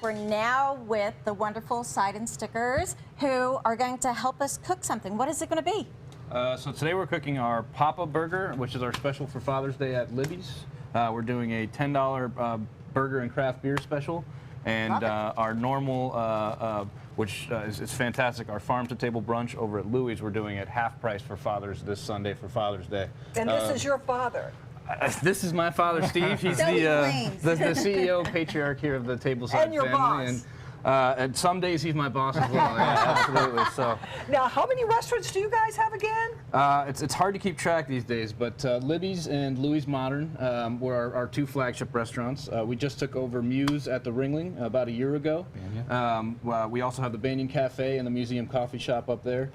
We're now with the wonderful Side and Stickers, who are going to help us cook something. What is it going to be? So today we're cooking our Papa Burger, which is our special for Father's Day at Libby's. We're doing a $10 burger and craft beer special, and our normal, which is fantastic, our farm to table brunch over at Louie's, we're doing at half price for Fathers this Sunday for Father's Day. And this is your father. This is my father, Steve. He's the CEO patriarch here of the Tableside and your family. Boss. And some days he's my boss as well. Yeah, absolutely. So. Now, how many restaurants do you guys have again? It's hard to keep track these days, but Libby's and Louie's Modern were our two flagship restaurants. We just took over Muse at the Ringling about a year ago. We also have the Banyan Cafe and the Museum Coffee Shop up there.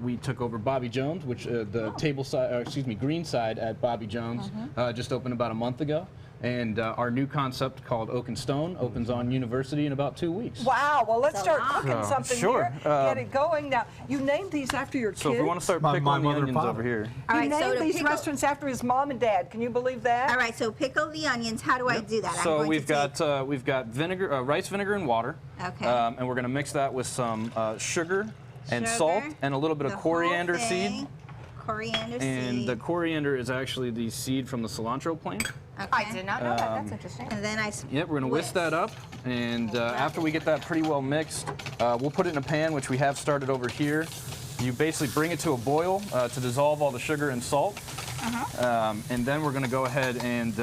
We took over Bobby Jones, which the Green Side at Bobby Jones just opened about a month ago. And our new concept called Oak and Stone opens on University in about 2 weeks. Wow, well, let's start cooking something here. Get it going. Now, you named these after your kids? So if we want to start pickling the onions over here. You named these restaurants after his mom and dad. Can you believe that? All right, so pickle the onions. How do I do that? So we've got vinegar, rice vinegar and water. Okay. And we're going to mix that with some sugar and salt and a little bit of coriander seed. Coriander seed. And the coriander is actually the seed from the cilantro plant. Okay. I did not know that. That's interesting. And then Yep, we're going to whisk that up, and after we get that pretty well mixed, we'll put it in a pan, which we have started over here. You basically bring it to a boil to dissolve all the sugar and salt, and then we're going to go ahead and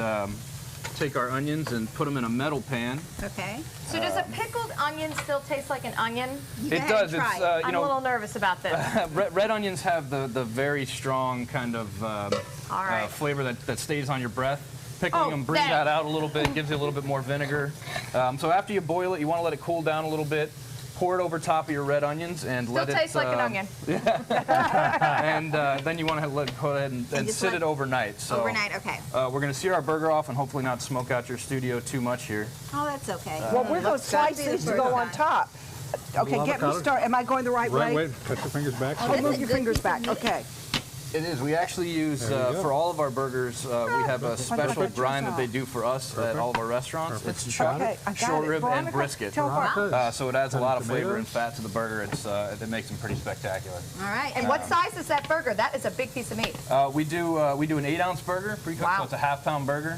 take our onions and put them in a metal pan. Okay. So does a pickled onion still taste like an onion? It does. It's, I'm a little nervous about this. Red onions have the very strong kind of flavor that stays on your breath. Pickling them brings that out a little bit, gives you a little bit more vinegar. So after you boil it, you want to let it cool down a little bit. Pour it over top of your red onions and let it tastes like an onion. And then you want to go ahead and sit it overnight. So overnight, okay. We're going to sear our burger off and hopefully not smoke out your studio too much here. Oh, that's okay. Well, we're going to slice these to go on top. Okay, get me started. Am I going the right way? Wait, cut your fingers back. Oh, move your fingers back. Okay. It is. We actually use, for all of our burgers, we have a special brine that they do for us at all of our restaurants. It's short rib and brisket. So it adds a lot of flavor and fat to the burger. It makes them pretty spectacular. All right. And what size is that burger? That is a big piece of meat. We do an 8-ounce burger, pre-cooked, so it's a half-pound burger.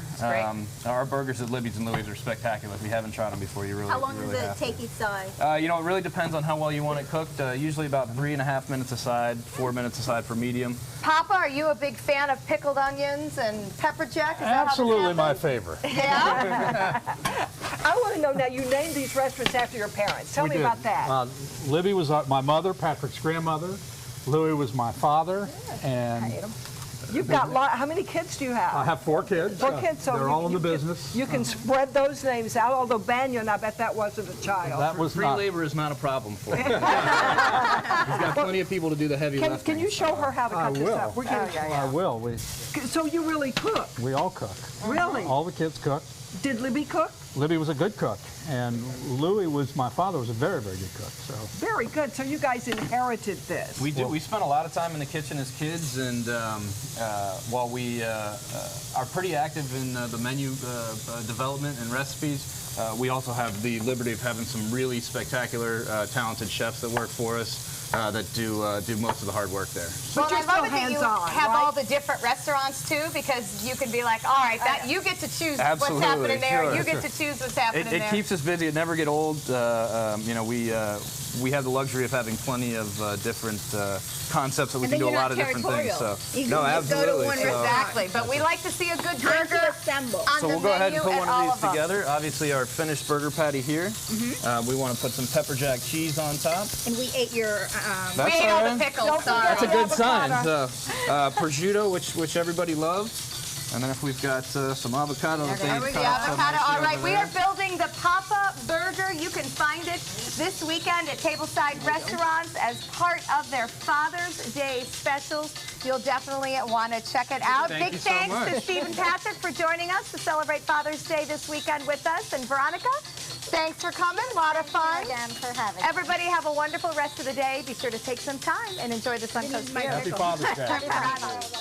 Our burgers at Libby's and Louie's are spectacular. If you haven't tried them before, you really have to. How long does it take each side? You know, it really depends on how well you want it cooked. Usually about 3.5 minutes aside, 4 minutes aside for medium. Papa, are you a big fan of pickled onions and pepper jack? Is Absolutely my favorite. Yeah? I want to know now, you named these restaurants after your parents. Tell me about that. Libby was my mother, Patrick's grandmother. Louie was my father. And You've got how many kids do you have? I have 4 kids. 4 kids. So they're all in the business. You can spread those names out, although Banyan, I bet that wasn't a child. That was Free labor is not a problem for you. We've got plenty of people to do the heavy lifting. Can you show her how to cut this up? I will. So you really cook? We all cook. Really? All the kids cook. Did Libby cook? Libby was a good cook, and Louie was my father was a very, very good cook. So very good. So you guys inherited this. We do. We spent a lot of time in the kitchen as kids, and while we are pretty active in the menu development and recipes, we also have the liberty of having some really spectacular, talented chefs that work for us. That do most of the hard work there. Well, I love it that you have all the different restaurants too, because you can be like, all right, you get to choose what's happening there. You get to choose what's happening there. It keeps us busy. It never get old. You know, we have the luxury of having plenty of different concepts that we can do a lot of different things. So no, absolutely. Exactly. But we like to see a good burger assemble. on so we'll go ahead and put one of these together. Obviously, our finished burger patty here. We want to put some pepper jack cheese on top. And we ate your. We ate all the pickles. That's a good sign. So, prosciutto, which everybody loves. And then if we've got some avocado. There we go, avocado. All right, we are building the Papa Burger. You can find it this weekend at Tableside Restaurants as part of their Father's Day specials. You'll definitely want to check it out. Big thanks to Steve and Patrick for joining us to celebrate Father's Day this weekend with us. And Veronica, thanks for coming. A lot of fun. Again for having Everybody have a wonderful rest of the day. Be sure to take some time and enjoy the Suncoast Beer. Happy Father's Day. me.